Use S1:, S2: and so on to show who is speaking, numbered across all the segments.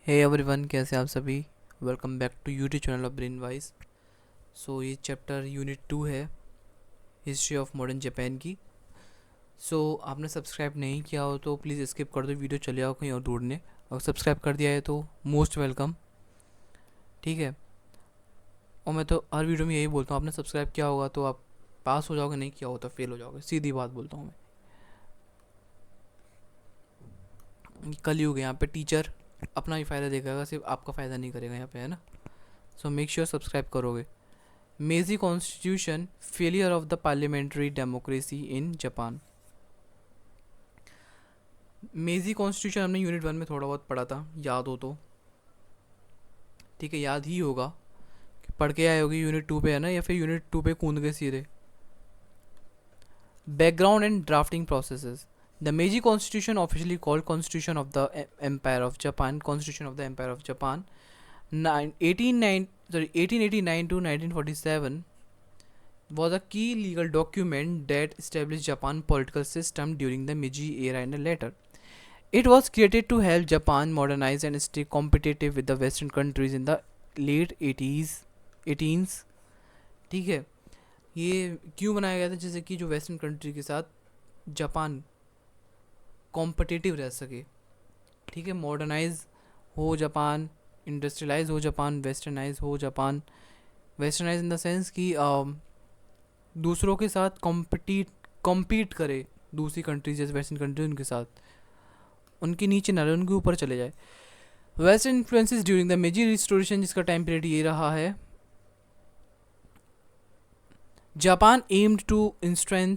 S1: Hey everyone, कैसे आप सभी। Welcome back to YouTube channel of Brain Wise. So ये चैप्टर यूनिट 2 है, हिस्ट्री ऑफ मॉडर्न जापान की। आपने सब्सक्राइब नहीं किया हो तो प्लीज़ स्किप कर दो, वीडियो चले आओ कहीं और ढूंढने। और सब्सक्राइब कर दिया है तो मोस्ट वेलकम, ठीक है। और मैं तो हर वीडियो में यही बोलता हूँ, आपने सब्सक्राइब किया होगा तो आप पास हो जाओगे, नहीं किया हो तो फेल हो जाओगे, सीधी बात बोलता हूँ मैं। कलयुग है, यहाँ पे टीचर अपना ही फ़ायदा देखेगा, सिर्फ आपका फ़ायदा नहीं करेगा यहाँ पे, है ना। सो मेक श्योर सब्सक्राइब करोगे। Meiji constitution, failure of the parliamentary democracy in Japan. Meiji constitution हमने यूनिट 1 में थोड़ा बहुत पढ़ा था, याद हो तो ठीक है, याद ही होगा, पढ़ के आए होगी। यूनिट 2 पे है ना, या फिर यूनिट 2 पे कूद गए सीधे। Background and drafting processes. The Meiji constitution, officially called constitution of the Empire of Japan, constitution of the Empire of Japan, 1889 to 1947, was a key legal document that established Japan's political system during the Meiji era and later. It was created to help Japan modernize and stay competitive with the Western countries in the late 80s 18s। ठीक है, ये क्यों बनाया गया था, जैसे कि जो वेस्टर्न कंट्री के साथ जापान कॉम्पिटिटिव रह सके। ठीक है, मॉडर्नाइज हो जापान, इंडस्ट्रियलाइज हो जापान, वेस्टर्नाइज हो Japan. Westernise in the sense कि दूसरों के साथ कॉम्पीट करे, दूसरी कंट्रीज जैसे वेस्टर्न कंट्री, उनके साथ उनके नीचे ना रहे, उनके ऊपर चले जाए। Western influences during the Meiji restoration, जिसका टाइम पीरियड ये रहा है। Japan aimed to strength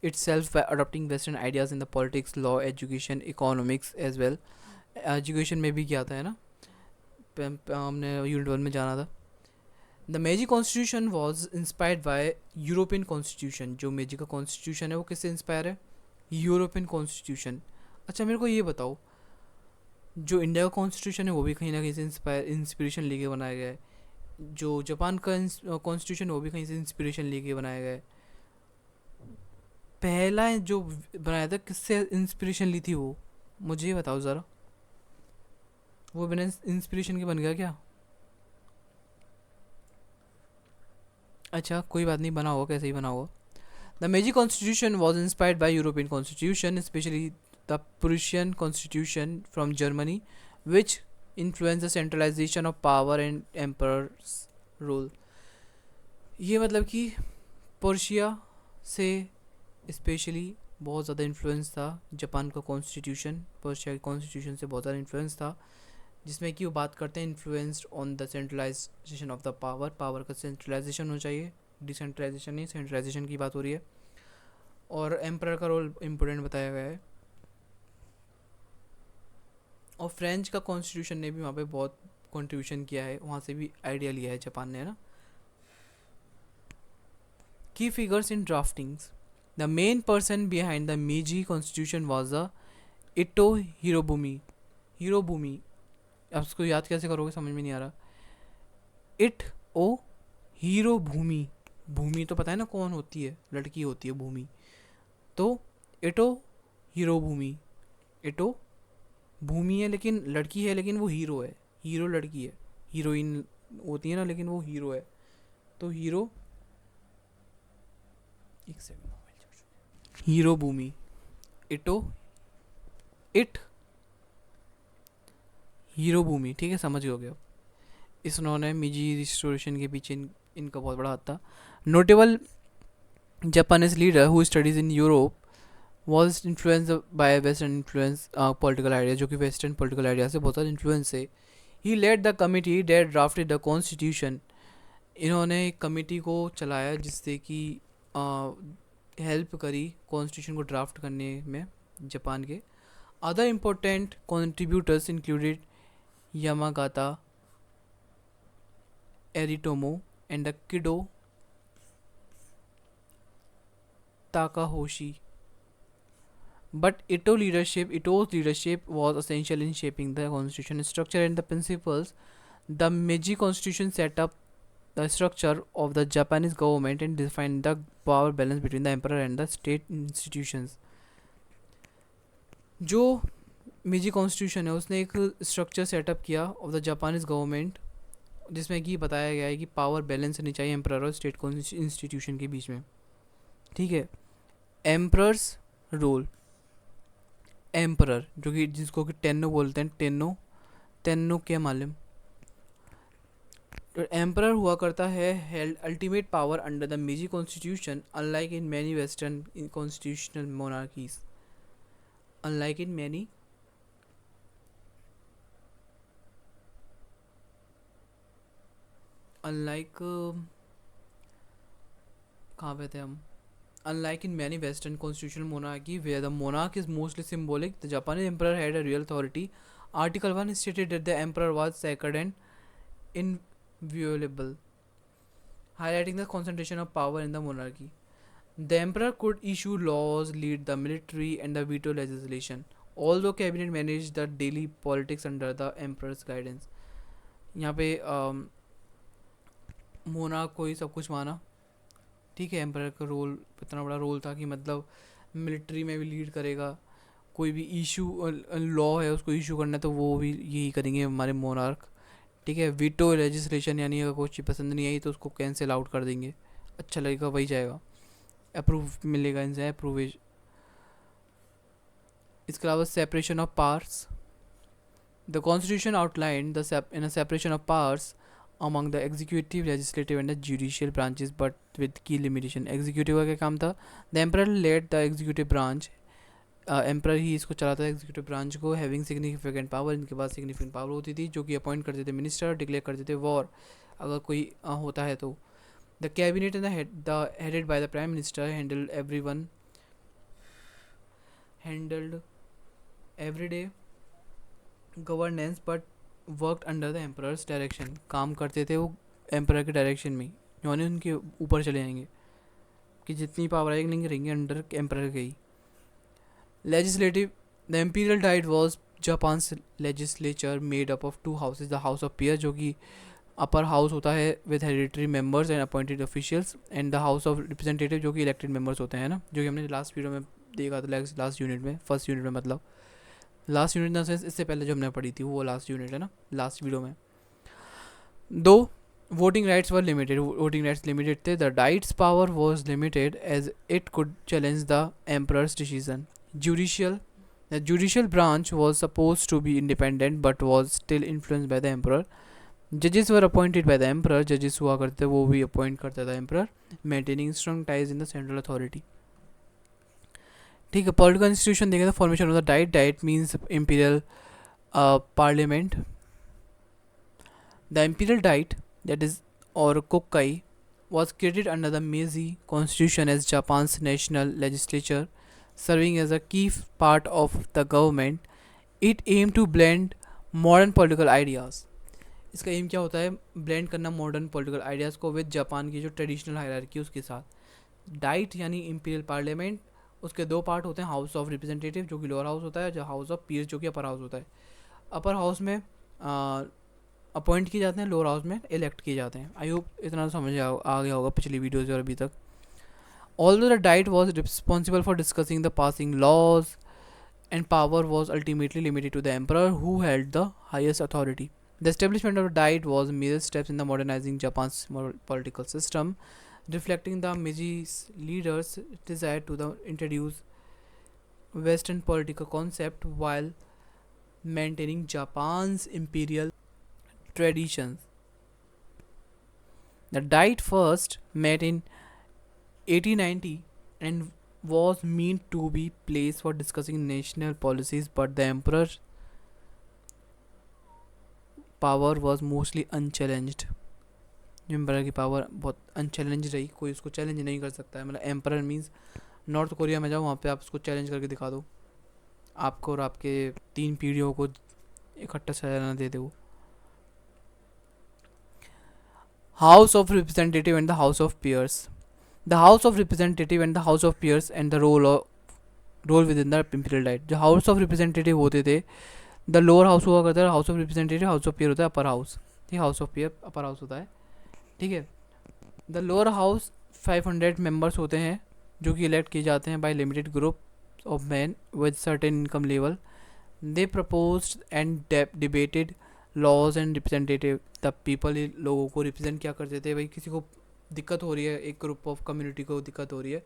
S1: itself by adopting western ideas in the politics, law, education, economics as well। Education में भी क्या था, है ना, हमने यूनिट 1 में जाना था। The Meiji constitution was inspired by European constitution. जो मेजी का कॉन्स्टिट्यूशन है वो किससे इंस्पायर है? European constitution. अच्छा मेरे को ये बताओ, जो इंडिया का कॉन्स्टिट्यूशन है वो भी कहीं ना कहीं से इंस्पिरेशन लेके बनाया गया है। जो जापान का कॉन्स्टिट्यूशन है वो भी कहीं से इंस्पिरेशन लेके बनाया गया है। पहला जो बनाया था किससे इंस्पिरेशन ली थी वो, मुझे ये बताओ ज़रा। वो बिना इंस्पिरेशन के बन गया क्या? अच्छा कोई बात नहीं, बना होगा, कैसे ही बना होगा। The Meiji constitution was inspired by European constitution, specially the Prussian constitution from Germany, which influence the centralisation of power and emperor's rule. ये मतलब कि पर्शिया से स्पेशली बहुत ज़्यादा इन्फ्लुएंस था जापान का कॉन्स्टिट्यूशन, पर्शिया के कॉन्स्टिट्यूशन से बहुत ज़्यादा इन्फ्लुएंस था, जिसमें कि वो बात करते हैं influenced on the centralisation of the power. Power का सेंट्रलाइजेशन होना चाहिए, डिसेंट्रलाइजेशन नहीं, सेंट्रलाइजेशन की बात हो रही है। और एम्परर का रोल इम्पोर्टेंट बताया गया है। और फ्रेंच का कॉन्स्टिट्यूशन ने भी वहाँ पे बहुत कंट्रीब्यूशन किया है, वहाँ से भी आइडिया लिया है जापान ने, है ना। की figures in draftings. The main person behind the Meiji constitution was the Ito Hirobumi. Hirobumi, आप उसको याद कैसे करोगे समझ में नहीं आ रहा। इट ओ हीरो भूमि। भूमि तो पता है ना कौन होती है, लड़की होती है भूमि। तो इटो हीरो भूमि, इटो भूमि है लेकिन लड़की है, लेकिन वो हीरो है। हीरो लड़की है, हीरोइन होती है ना, लेकिन वो हीरो है। तो हीरो, एक सेकंड, हीरो भूमि, इटो, इट हीरो भूमि, ठीक है, समझ गए अब। इन्होंने मिजी रिस्टोरेशन के पीछे इनका बहुत बड़ा हाथ था। Notable Japanese leader who studies in Europe was influence by western influence political idea, जो कि वेस्टर्न पॉलिटिकल आइडिया से बहुत ज़्यादा इन्फ्लुएंस है। He led the committee that drafted the constitution. इन्होंने एक कमिटी को चलाया जिससे कि हेल्प करी कॉन्स्टिट्यूशन को ड्राफ्ट करने में जापान के। Other important contributors included Yamagata, Aritomo and the Kido Takahoshi. But Ito's leadership was essential in shaping the constitution structure and the principles. The Meiji constitution set up the structure of the Japanese government and defined the power balance between the emperor and the state institutions. जो मीजी constitution है, उसने एक structure setup किया of the Japanese government, जिसमें कि बताया गया है कि पावर बैलेंस होनी चाहिए एम्परर और स्टेट इंस्टीट्यूशन के बीच में। ठीक है, एम्परर्स रोल, एम्परर जो कि जिसको कि टेन्नो बोलते हैं, टेन्नो टेन्नो क्या मालूम। तो एम्परर हुआ करता है held ultimate power under the Meiji constitution, unlike in many western constitutional monarchies, unlike in many unlike कहाँ पे थे हम, unlike in many western constitutional monarchy where the monarch is mostly symbolic, the Japanese emperor had a real authority. Article 1 stated that the emperor was sacred and inviolable, highlighting the concentration of power in the monarchy. The emperor could issue laws, lead the military, and the veto legislation, although cabinet managed the daily politics under the emperor's guidance. यहाँ पे monarch को ही सब कुछ माना। ठीक है, emperor का role इतना बड़ा रोल था कि मतलब मिलिट्री में भी लीड करेगा, कोई भी इशू लॉ है उसको इशू करना है तो वो भी यही करेंगे हमारे मोनार्क। ठीक है, वीटो लेजिस्लेशन यानी अगर कोई चीज़ पसंद नहीं आई तो उसको कैंसिल आउट कर देंगे, अच्छा लगेगा वही जाएगा, अप्रूव मिलेगा इनसे अप्रूवेज। इसके अलावा separation of powers, the constitution outline the in a separation of powers among the executive, legislative and the judicial branches, but with key limitation. Executive का क्या काम था? The emperor led the executive branch. Emperor ही इसको चलाता है executive branch को, having significant power. इनके पास significant power होती थी जो कि अपॉइंट करते थे मिनिस्टर, डिक्लेयर करते थे वॉर अगर कोई होता है तो। The cabinet and the headed by the prime minister handled everyday governance but worked under the emperors direction, काम करते थे वो एम्परर के डायरेक्शन में, यानी उनके ऊपर चले जाएंगे कि जितनी पावर आएगी नहीं रहेंगे अंडर एम्परर के ही। Legislative, the imperial diet was Japan's legislature made up of two houses, the house of peer जो कि अपर हाउस होता है with hereditary members and appointed officials, and the house of representative जो कि elected members होते हैं ना, जो कि हमने लास्ट वीडियो में देखा था, लास्ट यूनिट में, फर्स्ट यूनिट में, मतलब लास्ट यूनिट ना सेंस इससे पहले जो हमने पढ़ी थी वो लास्ट यूनिट है ना, लास्ट वीडियो में। Though voting rights were limited, voting rights limited थे। The diet's power was limited as it could challenge the emperor's decision. Judicial, the judicial branch was suppose to be independent but was still influenced by the emperor. जजेस were appointed by the emperor, जजेस हुआ करते वो भी appoint करता था emperor, maintaining strong ties in the central authority. ठीक है, पॉलिटिकल इंस्टीट्यूशन देखें तो formation of the diet, diet means imperial parliament. The imperial diet that is और कोक्काई was created under the Meiji Constitution as Japan's national legislature, serving as a key part of the government. It aimed to blend modern political ideas. इसका M क्या होता है? Blend करना modern political ideas को with Japan की जो traditional hierarchy उसके साथ। डाइट यानी इम्पीरियल पार्लियामेंट, उसके दो पार्ट होते हैं, हाउस ऑफ रिप्रेजेंटेटिव जो कि लोअर हाउस होता है, जो हाउस ऑफ पीयर्स जो कि अपर हाउस होता है। अपर हाउस में अपॉइंट किए जाते हैं, लोअर हाउस में इलेक्ट किए जाते हैं। आई होप इतना समझ आ गया होगा पिछली वीडियोज़ और अभी तक। Although the Diet was responsible for discussing the passing laws and power was ultimately limited to the emperor who held the highest authority. The establishment of the Diet was major steps in the modernizing Japan's political system, reflecting the Meiji's leaders' desire to introduce Western political concept while maintaining Japan's imperial traditions. The Diet first met in 1890 and was meant to be place for discussing national policies, but the emperor power was mostly unchallenged. Emperor की power बहुत unchallenged रही, कोई उसको challenge नहीं कर सकता है। मतलब एम्परर मीन्स नॉर्थ कोरिया में जाओ, वहाँ पे आप उसको चैलेंज करके दिखा दो, आपको और आपके 3 पीढ़ियों को इकट्ठा सजाना दे दो। House of representative and the house of Peers, the house of representative and the house of Peers and the role within the imperial Diet. जो हाउस ऑफ रिप्रेजेंटेटिव होते थे, द लोअर हाउस हुआ करता है house of Representative, House of Peer होता है upper house. ठीक है, house of Peer upper house होता है। ठीक है, द लोअर हाउस 500 मेंबर्स होते हैं जो कि इलेक्ट किए जाते हैं by limited group of man with certain income level. They proposed and debated laws and representative the people. लोगों को रिप्रेजेंट क्या करते थे, भाई किसी को दिक्कत हो रही है, एक ग्रुप ऑफ कम्युनिटी को दिक्कत हो रही है,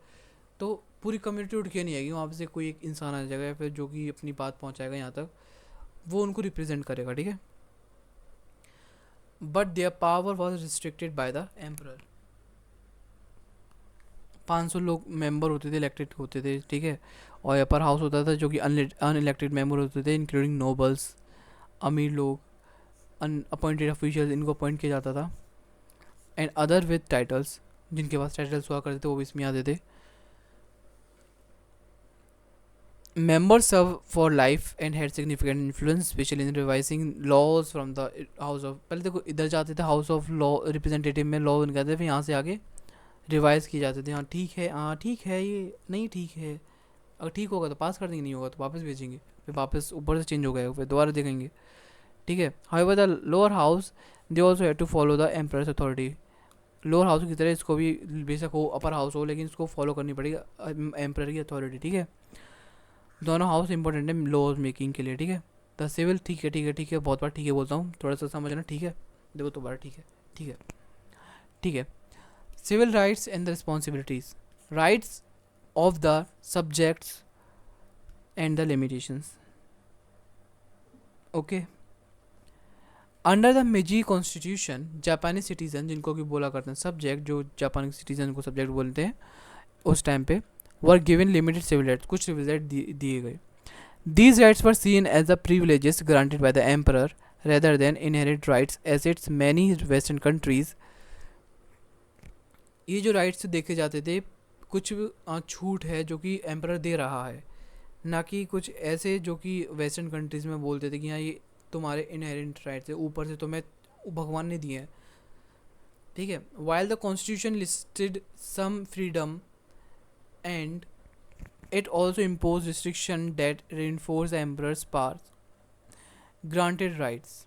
S1: तो पूरी कम्युनिटी उठ के नहीं आएगी, वहाँ से कोई एक इंसान आ जाएगा या फिर जो कि अपनी बात पहुँचाएगा यहाँ तक, वो उनको रिप्रेजेंट करेगा, ठीक है। But their power was restricted bye the emperor. 500 लोग मेंबर होते थे, इलेक्टेड होते थे, ठीक है। और अपर हाउस होता था जो कि अनइलेक्टेड मेंबर होते थे, इंक्लूडिंग नोबल्स, अमीर लोग, अनअपॉइंटेड ऑफिशियल, इनको अपॉइंट किया जाता था, एंड अदर विद टाइटल्स, जिनके पास टाइटल्स हुआ करते थे वो भी इसमें आते थे। Members serve for life and had significant influence, especially in revising laws from the House of। पहले देखो इधर जाते थे हाउस ऑफ लॉ रिप्रेजेंटेटिव में, लॉ कहते थे, फिर यहाँ से आगे रिवाइज किए जाते थे। हाँ ठीक है, हाँ ठीक है, ये नहीं ठीक है, अगर ठीक होगा तो पास कर देंगे, नहीं होगा तो वापस भेजेंगे, फिर वापस ऊपर से चेंज हो गया फिर दोबारा देखेंगे, ठीक है। However the lower house they also had to follow the emperor's authority. Lower house की तरह इसको भी, बेशक हो अपर हाउस हो, लेकिन इसको फॉलो करनी पड़ेगी एम्परर की अथॉरिटी, ठीक है। दोनों हाउस इंपॉर्टेंट है लॉज मेकिंग के लिए, ठीक है। द सिविल, ठीक है ठीक है ठीक है, बहुत बार ठीक है बोलता हूँ, थोड़ा सा समझना, ठीक है। देखो दोबारा, ठीक है ठीक है ठीक है। Civil rights and the responsibilities, rights of the subjects and the limitations, okay. Under the Meiji constitution जापानी सिटीजन, जिनको भी बोला करते हैं सब्जेक्ट, जो जापानी सिटीजन को सब्जेक्ट बोलते हैं उस टाइम पे, were given limited civil rights, कुछ सिविल राइट दिए गए। These rights were seen as the privileges granted by the emperor rather than inherit rights as its many western countries. ये जो राइट्स देखे जाते थे, कुछ छूट है जो कि एम्परर दे रहा है, ना कि कुछ ऐसे जो कि वेस्टर्न कंट्रीज़ में बोलते थे कि हाँ ये तुम्हारे इनहेरेंट राइट्स है, ऊपर से तुम्हें भगवान ने दिए हैं, ठीक है। While the constitution listed some freedom and it also impose restriction that reinforce emperor's powers, granted rights.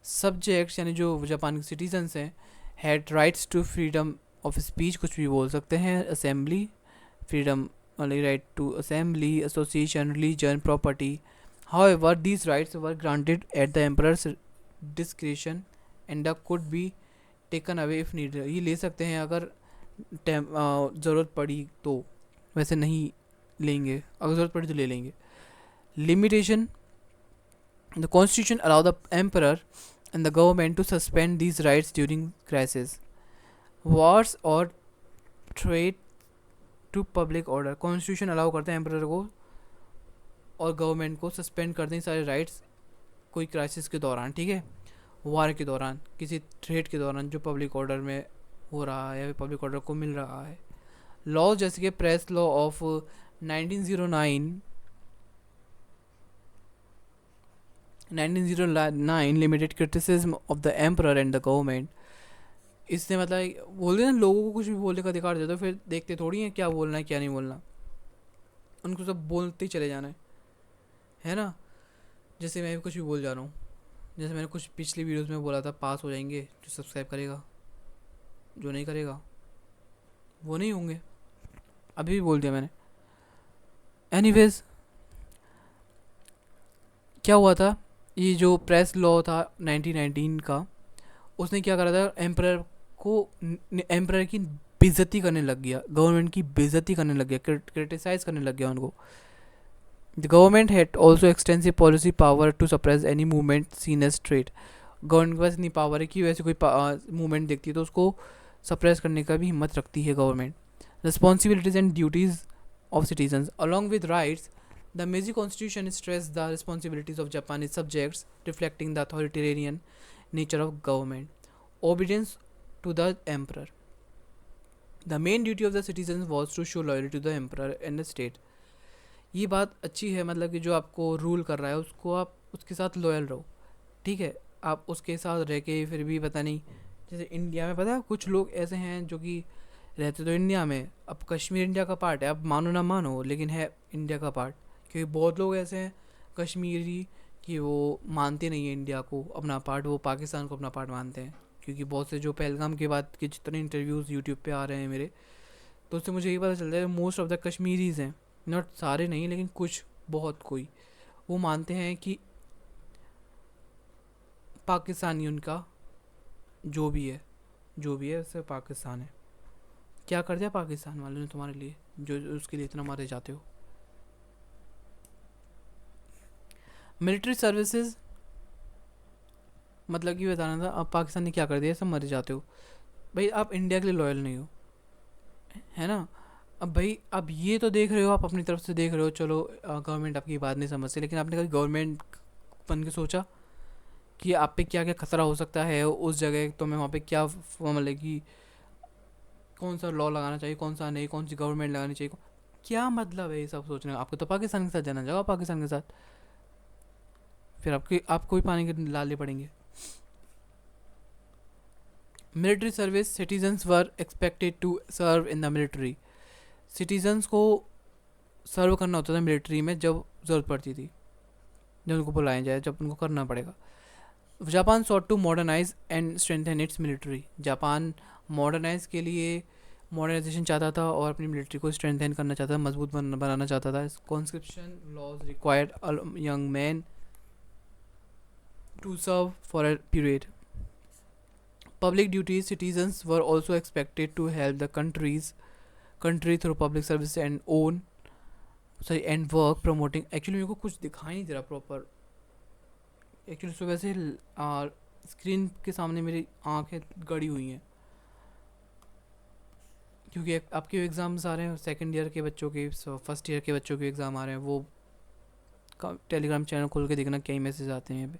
S1: Subjects यानी जो जापान के सिटीजन्स हैं, had rights to freedom of speech, कुछ भी बोल सकते हैं, assembly freedom, right to assembly, association, religion, property. However, these rights were granted at the emperor's discretion and could be taken away if needed. ये ले सकते हैं अगर ज़रूरत पड़ी तो, वैसे नहीं लेंगे, अगर ज़रूरत पड़ी तो ले लेंगे। Limitation, the constitution allow the emperor and the government to suspend these rights during crisis, wars or trade to public order. Constitution allow करते हैं एम्परर को और गवर्नमेंट को सस्पेंड कर दें सारे राइट्स कोई क्राइसिस के दौरान, ठीक है, वार के दौरान, किसी थ्रेट के दौरान जो पब्लिक ऑर्डर में हो रहा है या पब्लिक ऑर्डर को मिल रहा है। लॉ जैसे कि press law of 1909 limited criticism of the emperor and the government. इसने मतलब बोलते हैं लोगों को कुछ भी बोलने का अधिकार देते, फिर देखते थोड़ी हैं क्या बोलना है क्या नहीं बोलना, उनको सब बोलते ही चले जाना है ना। जैसे मैं कुछ भी बोल जा रहा हूँ, जैसे मैंने कुछ पिछली वीडियोस में बोला था, पास हो जाएंगे जो सब्सक्राइब करेगा, जो नहीं करेगा वो नहीं होंगे, अभी भी बोल दिया मैंने। एनीवेज क्या हुआ था, ये जो प्रेस लॉ था 1919 का, उसने क्या करा था, एम्परर की बेइज्जती करने लग गया, गवर्नमेंट की बेइज्जती करने लग गया, क्रिटिसाइज करने लग गया उनको। The government had also extensive policy power to suppress any movement seen as threat. Government के पास इतनी पावर है कि वैसे कोई मूवमेंट देखती है तो उसको सप्रेस करने का भी हिम्मत रखती है government. Responsibilities and duties of citizens along with rights, the Meiji constitution stress the responsibilities of Japanese subjects, reflecting the authoritarian nature of government, obedience to the emperor. The main duty of the citizens was to show loyalty to the emperor and the state. ये बात अच्छी है, मतलब कि जो आपको rule कर रहा है उसको आप उसके साथ लॉयल रहो, ठीक है। आप उसके साथ रह के फिर भी पता नहीं, जैसे इंडिया में पता है कुछ लोग ऐसे हैं जो कि रहते तो इंडिया में, अब कश्मीर इंडिया का पार्ट है, अब मानो ना मानो लेकिन है इंडिया का पार्ट, क्योंकि बहुत लोग ऐसे हैं कश्मीरी कि वो मानते नहीं है इंडिया को अपना पार्ट, वो पाकिस्तान को अपना पार्ट मानते हैं। क्योंकि बहुत से जो पहलगाम के बाद के जितने इंटरव्यूज़ यूट्यूब पे आ रहे हैं मेरे, तो उससे मुझे ये पता चलता है मोस्ट ऑफ द कश्मीरीज़ हैं, नॉट सारे नहीं लेकिन कुछ बहुत कोई, वो मानते हैं कि पाकिस्तानी उनका जो भी है उससे पाकिस्तान है। क्या कर दिया पाकिस्तान वालों ने तुम्हारे लिए जो उसके लिए इतना मारे जाते हो। मिलिट्री सर्विसेज मतलब कि बताना था, अब पाकिस्तान ने क्या कर दिया, सब मरे जाते हो। भाई आप इंडिया के लिए लॉयल नहीं हो, है ना। अब भाई अब ये तो देख रहे हो, आप अपनी तरफ से देख रहे हो, चलो गवर्नमेंट आपकी बात नहीं समझती, लेकिन आपने कभी गवर्नमेंट बन के सोचा कि आप पे क्या क्या खतरा हो सकता है उस जगह, तो मैं वहाँ पे क्या मतलब कि कौन सा लॉ लगाना चाहिए, कौन सा नहीं, कौन सी गवर्नमेंट लगानी चाहिए, क्या मतलब है ये सब सोचने का। आपको तो पाकिस्तान के साथ जाना, जाओ पाकिस्तान के साथ, फिर आपको भी पानी के लाले पड़ेंगे। Military service, citizens were expected to serve in the military. Citizens को सर्व करना होता था मिलिट्री में जब ज़रूरत पड़ती थी, जब उनको बुलाया जाए, जब उनको करना पड़ेगा। Japan sought to modernize and strengthen its military. Japan modernize के लिए मॉडर्नाइजेशन चाहता था और अपनी मिलिट्री को स्ट्रेंथन करना चाहता था, मजबूत बनाना चाहता था। Conscription laws required young man to serve for a period. Public duties, citizens were also expected to help the country through public service and work promoting। Actually मेरे को कुछ दिखाई नहीं दे रहा प्रॉपर, एक्चुअली सुबह से स्क्रीन के सामने मेरी आंखें गड़ी हुई हैं, क्योंकि आपके एग्ज़ाम्स आ रहे हैं, सेकंड ईयर के बच्चों के, फर्स्ट ईयर के बच्चों के एग्ज़ाम आ रहे हैं। वो टेलीग्राम चैनल खोल के देखना कई मैसेज आते हैं यहाँ पे।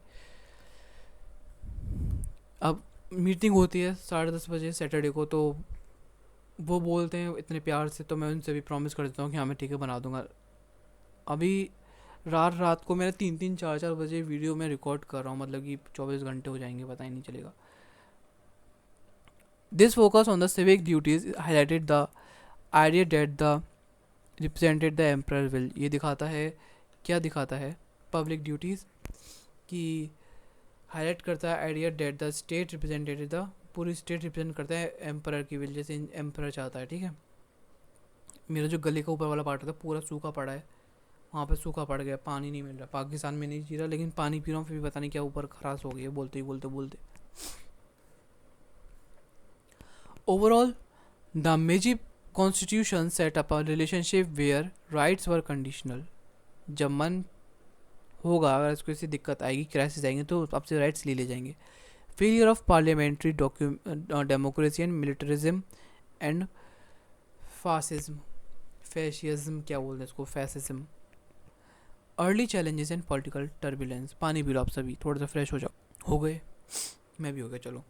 S1: अब मीटिंग होती है 10:30 बजे सैटरडे को, तो वो बोलते हैं इतने प्यार से, तो मैं उनसे भी प्रॉमिस कर देता हूँ कि हाँ मैं ठीक है बना दूंगा। अभी रात को मेरा 3-4 बजे वीडियो में रिकॉर्ड कर रहा हूँ, मतलब कि 24 घंटे हो जाएंगे, पता ही नहीं चलेगा। This focus on the civic duties highlighted the idea that the represented the emperor will. ये दिखाता है, क्या दिखाता है, पब्लिक ड्यूटीज़ की हाईलाइट करता है idea that the state representative, the पूरी स्टेट रिप्रेजेंट करता है एम्परर की विल, जैसे एम्परर चाहता है, ठीक है। मेरा जो गले का ऊपर वाला पार्ट होता है पूरा सूखा पड़ा है, वहाँ पे सूखा पड़ गया, पानी नहीं मिल रहा। पाकिस्तान में नहीं जी रहा, लेकिन पानी पी रहा हूँ, फिर भी पता नहीं क्या ऊपर खराश हो गई है बोलते ही बोलते। Overall the Meiji constitution set up a relationship where rights were conditional. जब मन होगा, अगर इसको ऐसी दिक्कत आएगी, क्राइसिस आएंगे, तो आपसे राइट्स ले जाएंगे। Failure of parliamentary democracy and militarism and fascism क्या बोलते हैं इसको, fascism. Early challenges and political turbulence. पानी पी लो आप सभी, थोड़ा सा फ्रेश हो जाओ। हो गए, मैं भी हो गया, चलो।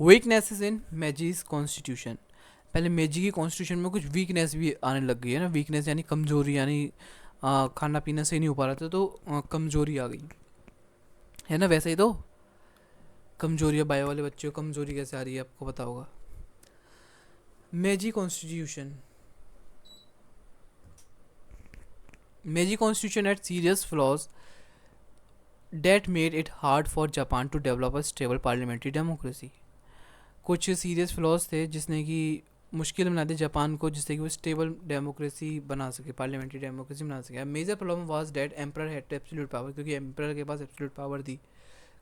S1: वीकनेसेस इन मेजीज कॉन्स्टिट्यूशन। पहले मेजी की कॉन्स्टिट्यूशन में कुछ वीकनेस भी आने लग गई है ना। वीकनेस यानी कमजोरी, यानी खाना पीना सही नहीं हो पा रहा था, तो कमजोरी आ गई है ना। वैसे ही तो कमजोरी है, बायो वाले बच्चे को कमजोरी कैसे आ रही है, आपको पता होगा। मेजी constitution had serious flaws that made it hard for Japan to develop a stable parliamentary democracy। कुछ सीरियस फ्लॉज थे जिसने कि मुश्किल बना दी जापान को, जिससे कि वो स्टेबल डेमोक्रेसी बना सके, पार्लियामेंट्री डेमोक्रेसी बना सके। Major problem was that emperor had absolute power, क्योंकि एम्परर के पास एब्सोल्यूट पावर थी।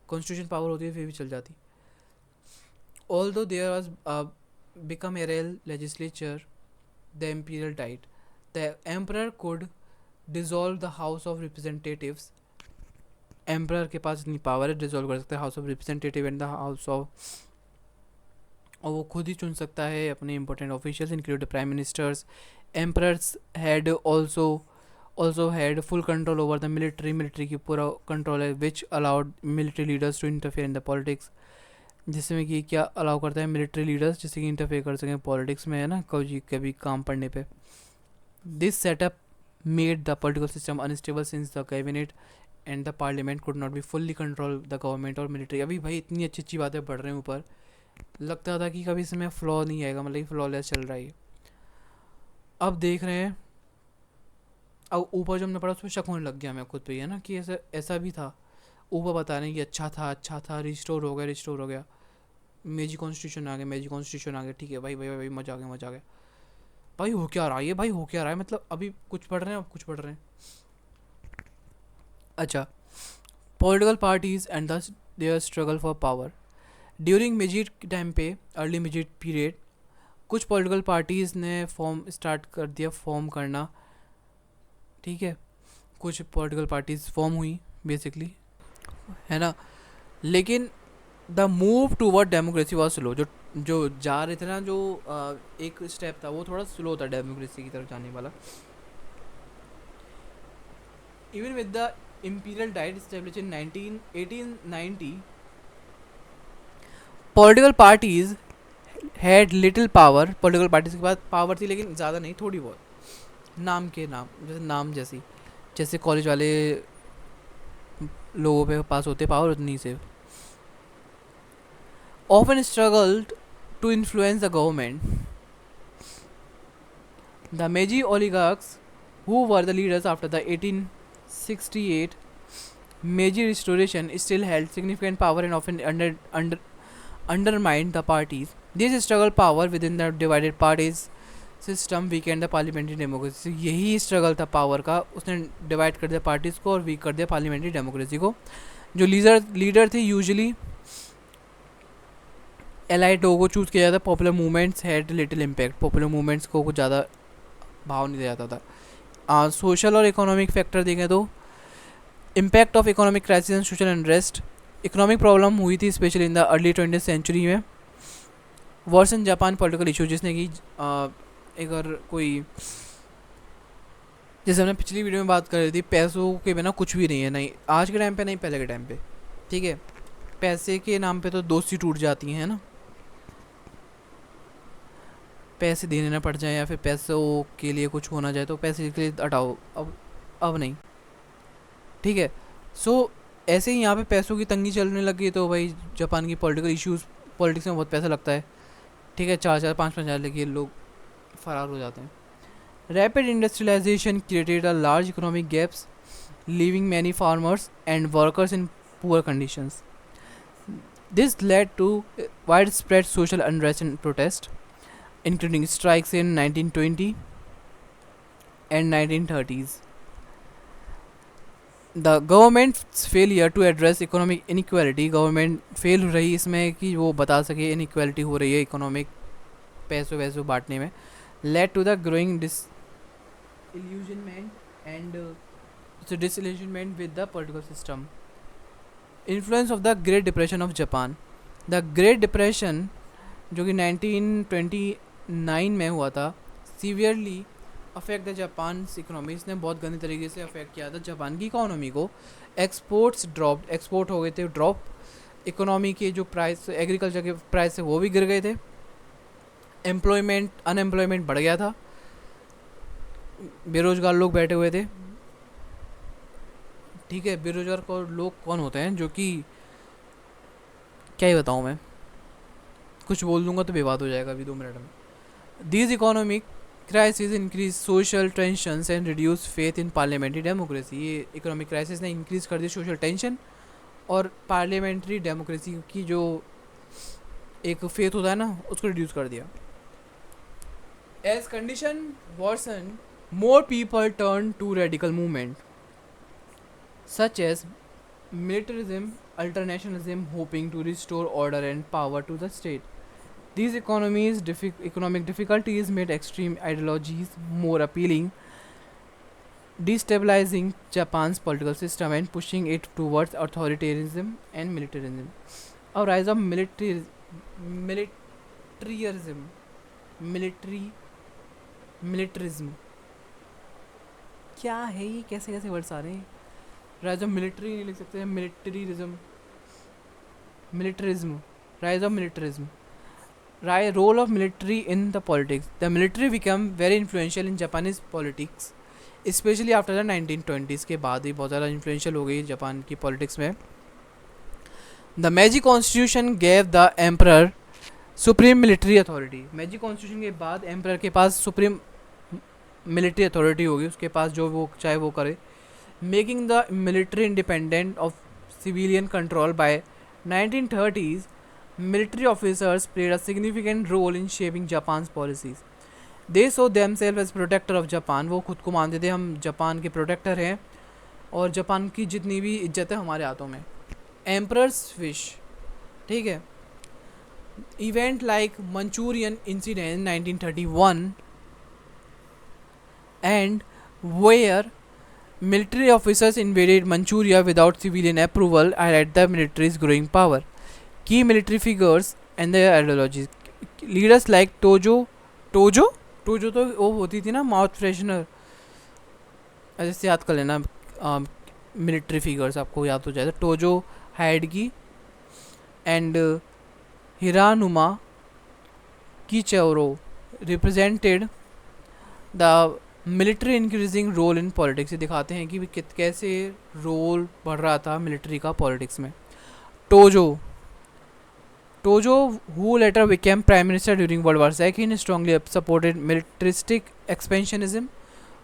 S1: कॉन्स्टिट्यूशन पावर होती है फिर भी चल जाती। Although there was bicameral legislature the imperial diet, the emperor could dissolve the house of representatives. Emperor के पास इतनी पावर है, डिसॉल्व कर सकता है house of representative and the house of, और वो खुद ही चुन सकता है अपने important officials include prime ministers. Emperors had also had full control over the military की पूरा कंट्रोल है, which allowed military leaders to interfere in the politics. जिसमें कि क्या अलाउ करता है मिलिट्री लीडर्स, जिससे कि इंटरफेयर कर सकें पॉलिटिक्स में, है ना, कभी काम पड़ने पे। This setup made the political system unstable since the cabinet and the parliament could not be fully control the government और मिलिट्री। अभी भाई इतनी अच्छी अच्छी बातें बढ़ रहे हैं ऊपर, लगता था कि कभी इसमें फ्लॉ नहीं आएगा, मतलब फ्लॉलेस चल रहा है। अब देख रहे हैं, अब ऊपर जब मैं पढ़ा उसमें शक होने लग गया मैं खुद पे, है ना, कि ऐसा भी था। ऊपर बता रहे हैं कि अच्छा था, रिस्टोर हो गया। मेजी कॉन्स्टिट्यूशन आ गया, ठीक है भाई, मजा आ गया। भाई हो क्या रहा है, ये भाई हो क्या रहा है, मतलब अभी कुछ पढ़ रहे हैं, अब कुछ पढ़ रहे हैं। अच्छा, political parties and the their struggle for power. During Meiji time पे, अर्ली मिजिट पीरियड, कुछ पॉलिटिकल पार्टीज़ ने फॉर्म स्टार्ट कर दिया, फॉर्म करना। ठीक है, कुछ पॉलिटिकल पार्टीज फॉर्म हुई बेसिकली, है ना। लेकिन the move toward democracy was slow. जो जो जा रहे थे ना, जो एक स्टेप था वो थोड़ा स्लो था डेमोक्रेसी की तरफ जाने वाला। Even with the imperial diet established in 1890, political parties had little power। political parties के पास पावर थी लेकिन ज़्यादा नहीं, थोड़ी बहुत नाम के नाम, जैसे नाम जैसी, जैसे कॉलेज वाले लोगों पे पास होते पावर, उतनी से। often struggled to influence the government। The Meiji oligarchs, who were the leaders after the 1868 Meiji Restoration, still held significant power and often undermined the parties. This struggle power within the divided parties system weakened the parliamentary democracy। यही struggle था power का, उसने divide कर दिया parties को और week कर दिया पार्लियामेंट्री डेमोक्रेसी को। जो लीडर थे यूजुअली एलाइट लोगों को चूज़ किया जाता। Popular movements had little impact. Popular movements को कुछ ज़्यादा भाव नहीं दिया जाता था। सोशल और इकोनॉमिक फैक्टर देखें तो impact of economic crisis and social unrest. Economic problem हुई थी specially in the early 20th century में। वर्सन जापान पॉलिटिकल इशू, जिसने कि अगर कोई, जैसे हमने पिछली वीडियो में बात कर रही थी, पैसों के बिना कुछ भी नहीं है, नहीं आज के टाइम पे, नहीं पहले के टाइम पे। ठीक है, पैसे के नाम पे तो दोस्ती टूट जाती है ना, पैसे देने ना पड़ जाए या फिर पैसों के लिए कुछ होना जाए तो पैसे के लिए हटाओ, अब नहीं। ठीक है, सो ऐसे ही यहाँ पे पैसों की तंगी चलने लगी तो भाई जापान की पॉलिटिकल इश्यूज, पॉलिटिक्स में बहुत पैसा लगता है। ठीक है, 4,000-5,000 लेके लोग फरार हो जाते हैं। Rapid industrialization created a large economic gaps, leaving many farmers and workers in poor conditions. This led to widespread social unrest and protest, including strikes in 1920 and 1930s. The government's failure to address economic inequality, government fail हो रही इसमें कि वो बता सके inequality हो रही है इकोनॉमिक पैसों वैसों बांटने में, led to the growing disillusionment and disillusionment with the political system. Influence of the Great Depression of Japan. The Great Depression जो कि 1929 में हुआ था, severely affect the Japan economy. इसने बहुत गंदे तरीके से अफेक्ट किया था जापान की इकोनॉमी को। एक्सपोर्ट्स ड्रॉप, एक्सपोर्ट हो गए थे ड्रॉप, इकोनॉमी के जो प्राइस, एग्रीकल्चर के प्राइस है वो भी गिर गए थे। अनएम्प्लॉयमेंट बढ़ गया था, बेरोजगार लोग बैठे हुए थे। ठीक है, बेरोजगार को लोग कौन होते हैं, जो कि क्या ही बताऊँ मैं, कुछ बोल दूंगा तो विवाद हो जाएगा अभी 2 मिनट में। These economic crisis increase social tensions and reduce faith in parliamentary democracy. ये इकोनॉमिक क्राइसिस ने इंक्रीज कर दी सोशल टेंशन और पार्लियामेंट्री डेमोक्रेसी की जो एक फेथ होता है ना, उसको रिड्यूस कर दिया। As condition worsen, more people turn to radical movement such as militarism, ultranationalism, hoping to restore order and power to the state. These economic difficulties made extreme ideologies more appealing, destabilizing Japan's political system and pushing it towards authoritarianism and militarism. A rise of militarism, क्या है ये, कैसे कैसे words आ रहे हैं। Rise of military नहीं लिख सकते हैं, militarism, rise of militarism, role of military in the politics. The military become very influential in Japanese politics, especially after the 1920s के बाद ही बहुत ज़्यादा इन्फ्लुएंशियल हो गई जापान की पॉलिटिक्स में। The Meiji constitution gave the emperor supreme military authority. मेजी constitution के बाद एम्परर के पास सुप्रीम मिलिट्री अथॉरिटी होगी, उसके पास जो वो चाहे वो करे, making the military independent of civilian control. By 1930s, military officers played a significant role in shaping Japan's policies. They saw themself as protector of Japan, वो खुद को मानते थे हम जापान के प्रोटेक्टर हैं और जापान की जितनी भी इज्जत है हमारे हाथों में. एम्परर्स विश, ठीक है. Event like Manchurian incident 1931 and where military officers invaded Manchuria without civilian approval highlight the military's growing power. Key military figures and their ideologies. Leaders like टोजो तो वो होती थी ना माउथ फ्रेशनर, ऐसे से याद कर लेना. मिलिट्री फिगर्स आपको याद हो जाए. Tojo Hideki and Hiranuma Kiichiro represented the military increasing role in politics. ये दिखाते हैं कि कैसे रोल बढ़ रहा था मिलिट्री का पॉलिटिक्स में. टोजो who later became prime minister during World War II strongly supported militaristic expansionism.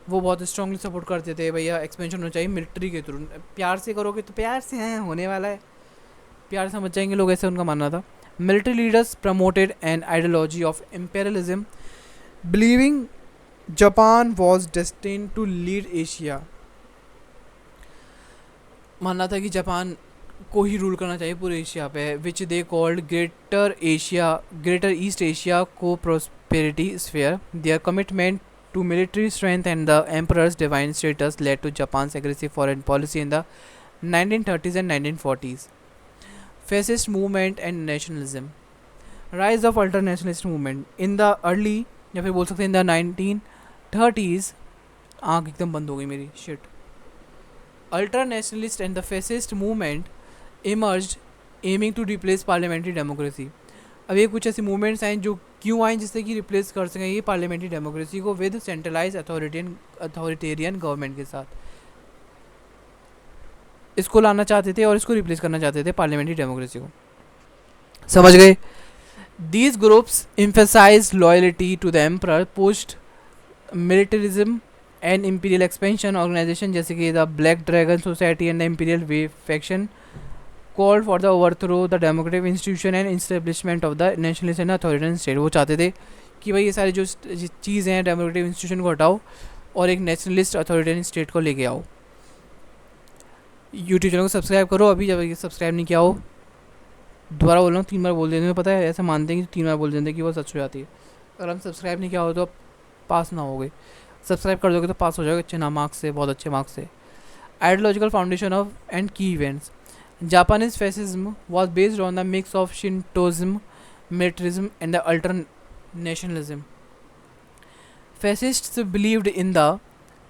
S1: वो बहुत स्ट्रांगली सपोर्ट करते थे भैया एक्सपेंशन होना चाहिए मिलिट्री के थ्रू, प्यार से करोगे तो प्यार से हैं होने वाला है, प्यार समझ जाएंगे लोग, ऐसे उनका मानना था. Military leaders promoted an ideology of imperialism believing Japan was destined to lead Asia. मानना था कि जापान को ही रूल करना चाहिए पूरे एशिया पे, which they called Greater East Asia Co Prosperity Sphere. Their commitment to military strength and the emperor's divine status led to Japan's aggressive foreign policy in the 1930s and 1940s. Fascist movement and nationalism. Rise of ultra-nationalist movement. In the early, या फिर बोल सकते हैं in the 1930s, आँख एकदम बंद हो गई मेरी, shit. Ultra-nationalist and the fascist movement emerged aiming to replace parliamentary democracy. अब ये कुछ ऐसी मूवमेंट्स हैं जो क्यों आए जिससे कि रिप्लेस कर सकें ये पार्लियामेंट्री डेमोक्रेसी को विद सेंट्रलाइज अथॉरिटेरियन गवर्नमेंट के साथ. इसको लाना चाहते थे और इसको रिप्लेस करना चाहते थे पार्लियामेंट्री डेमोक्रेसी को. समझ गए. These groups emphasize loyalty to the emperor, post militarism and imperial expansion. Organization जैसे कि the Black Dragon Society and the imperial way faction called for the overthrow the democratic institution and establishment of the nationalist and authoritarian state. वो चाहते थे कि भाई ये सारी जो चीज़ें हैं डेमोक्रेटिक इंस्टीट्यूशन को हटाओ और एक नेशनलिस्ट अथॉरिटेरियन स्टेट को लेके आओ. यूट्यूब चैनल को सब्सक्राइब करो अभी, जब सब्सक्राइब नहीं किया हो. दोबारा बोल रहा हूँ, 3 बार बोल देते हैं, पता है ऐसा मानते हैं कि 3 बार बोल देते हैं कि वो सच हो जाती है. अगर हम सब्सक्राइब नहीं किया हो तो पास ना होगे, सब्सक्राइब कर दोगे तो पास हो जाओगे अच्छे ना मार्क्स से, बहुत अच्छे मार्क्स से. आइडियोलॉजिकल फाउंडेशन ऑफ एंड की events. Japanese fascism was based on the mix of Shintoism, militarism and the ultra-nationalism. Fascists believed in the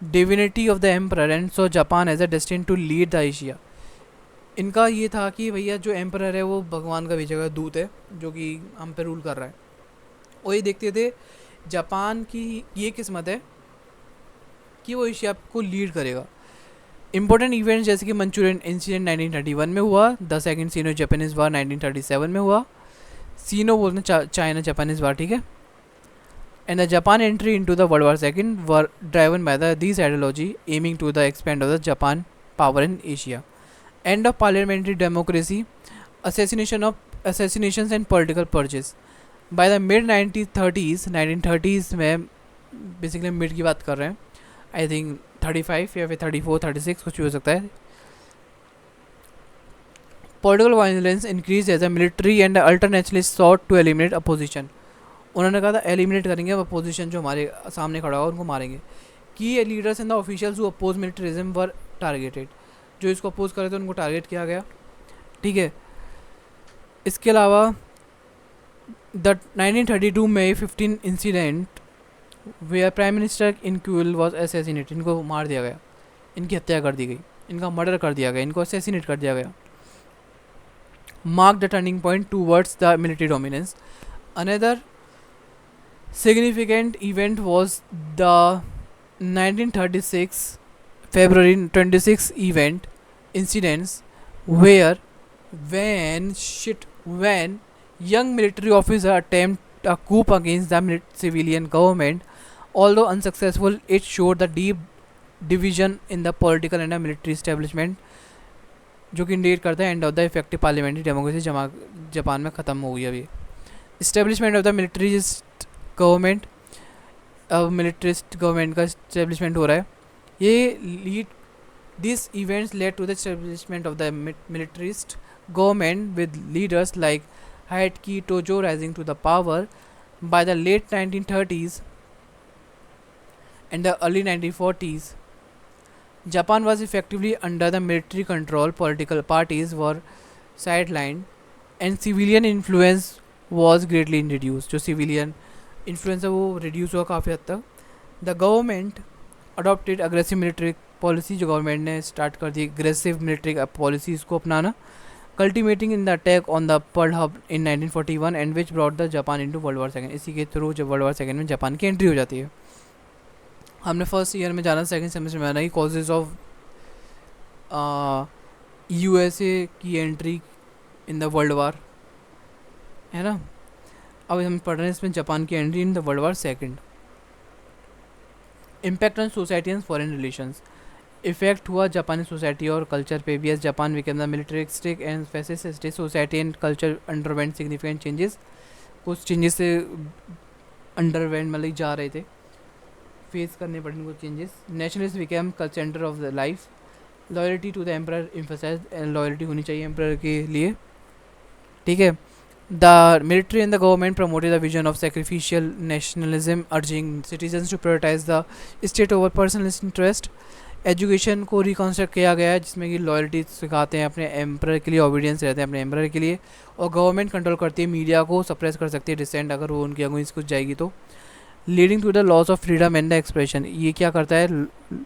S1: divinity of the emperor and saw Japan as a destined to lead the Asia. इनका ये था कि भैया जो emperor है वो भगवान का भेजा हुआ दूत है जो कि हम पे रूल कर रहा है. और ये देखते थे जापान की ये किस्मत है कि वो एशिया को लीड करेगा. इंपॉर्टेंट इवेंट्स जैसे कि मंचूरियन इंसिडेंट 1931 में हुआ, द सेकंड सीनो जापानीज वार 1937 में हुआ. सीनो बोलते हैं चाइना जापानीज वार, ठीक है. And the Japan entry into the world war second were driven by the this ideology aiming to the expand of the Japan power in Asia. End of parliamentary democracy, assassinations and political purges. By the mid 1930s में, basically mid की बात कर रहे हैं, I think 35 या फिर 34, 36 कुछ भी हो सकता है. Political violence increase as a military and ultranationalist sought to eliminate opposition. उन्होंने कहा था एलिमिनेट करेंगे अपोजिशन जो हमारे सामने खड़ा होगा उनको मारेंगे. Key leaders and the officials who oppose militarism were targeted. जो इसको अपोज कर रहे थे उनको टारगेट किया गया, ठीक है. इसके अलावा द 1932 में 15 incident where prime minister Inukai was assassinated. इनको मार दिया गया, इनकी हत्या कर दी गई, इनका मर्डर कर दिया गया, इनको असैसिनेट कर दिया गया. Mark the turning point towards the military dominance. Another significant event was the 1936 February 26 event incidents where when young military officer attempt a coup against the civilian government. Although unsuccessful, it showed the deep division in the political and the military establishment, जो कि indicate करता है end of the effective parliamentary democracy Japan में ख़त्म हो गई अभी. Establishment of the militarist government. अब मिलिट्रिस्ट गवर्नमेंट का इस्टेब्लिशमेंट हो रहा है. ये lead this events led to the establishment of the militarist government with leaders like Hayato Tojo rising to the power. By the late 1930s and the early 1940s, Japan was effectively under the military control, political parties were sidelined, and civilian influence was greatly reduced. जो civilian influence है वो reduce हुआ काफ़ी हद तक. The government adopted aggressive military policy. जो government ने start कर दी aggressive military policies को अपनाना, culminating in the attack on the Pearl Harbor in 1941 and which brought the Japan into World War II. इसी के थ्रू जब वर्ल्ड वॉर सेकेंड में Japan की एंट्री हो जाती है. हमने फर्स्ट ईयर में जाना, सेकेंड सेमेस्टर में आना ही कॉजेज ऑफ यूएसए की एंट्री इन द वर्ल्ड वार, है ना. अब हम पढ़ रहे हैं इसमें जापान की entry in the world war second. Impact on society and foreign relations. Effect हुआ जापानी सोसाइटी और कल्चर पे भी. As Japan became the militaristic and fascist society and culture underwent significant changes. कुछ चेंजेस से अंडरवेंट मतलब जा रहे थे, फेस करने पड़े उनको changes. Nationalist became centre of the life. Loyalty to the emperor emphasize. Loyalty होनी चाहिए एम्परर के लिए, ठीक है. The military and the government promoted the vision of sacrificial nationalism, urging citizens to prioritise the state over personal interest. Education को reconstruct किया गया है जिसमें कि लॉयल्टी सिखाते हैं अपने एम्परर के लिए, ओबीडियंस रहते हैं अपने एम्परर के लिए. और गवर्नमेंट कंट्रोल करती है मीडिया को, सप्रेस कर सकती है डिसेंट अगर वो उनकी अगेंस्ट कुछ जाएगी तो. Leading to the loss of freedom and the expression. ये क्या करता है,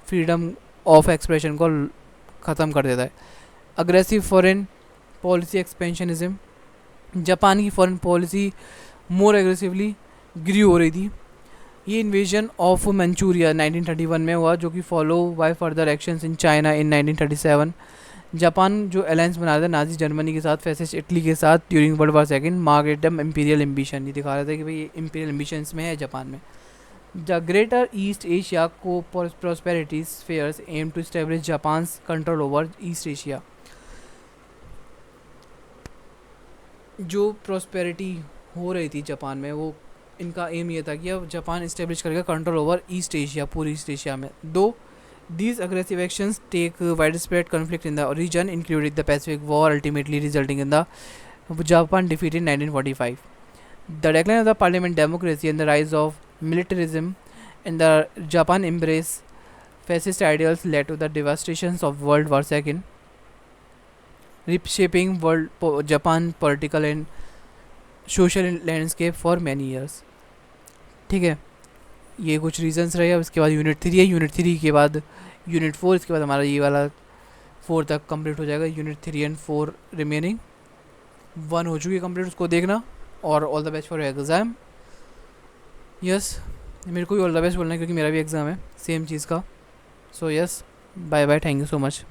S1: फ्रीडम ऑफ एक्सप्रेशन को ख़त्म कर देता है. Aggressive foreign policy expansionism. Japan की फॉरेन पॉलिसी मोर एग्रेसिवली ग्री हो रही थी. ये इन्वेजन ऑफ मंचूरिया 1931 में हुआ, जो कि follow by further actions in China in 1937. Japan जो अलायंस बना रहा था नाजी जर्मनी के साथ, फैसिस्ट इटली के साथ ड्यूरिंग वर्ल्ड वार सेकेंड, मार्केटम इम्पीरियल एम्बिशन. ये दिखा रहा था कि भाई इम्पीरियल एम्बिशंस में है जापान में. The greater East Asia co prosperity spheres aim to establish Japan control over East Asia. जो प्रॉस्पेरिटी हो रही थी जापान में, वो इनका एम ये था कि अब जापान इस्टेब्लिश करेगा कंट्रोल ओवर ईस्ट एशिया, पूरी ईस्ट एशिया में. दो these aggressive actions take widespread conflict in the region, including the Pacific War, ultimately resulting in the Japan defeat in 1945. The decline of the parliament democracy and the rise of militarism and the Japan embrace fascist ideals led to the devastations of World War II, reshaping Japan political and social landscape for many years. ठीक है, ये कुछ reasons रहे. अब इसके बाद unit 3 है. Unit 3 के बाद यूनिट 4, इसके बाद हमारा ये वाला 4 तक कंप्लीट हो जाएगा. Unit 3 and 4 remaining. 1 हो चुकी है कंप्लीट, उसको देखना. और all the best for exam. Yes, मेरे को भी ऑल द बेस्ट बोलना है क्योंकि मेरा भी एग्ज़ाम है सेम चीज़ का. So yes, bye bye, thank you so much.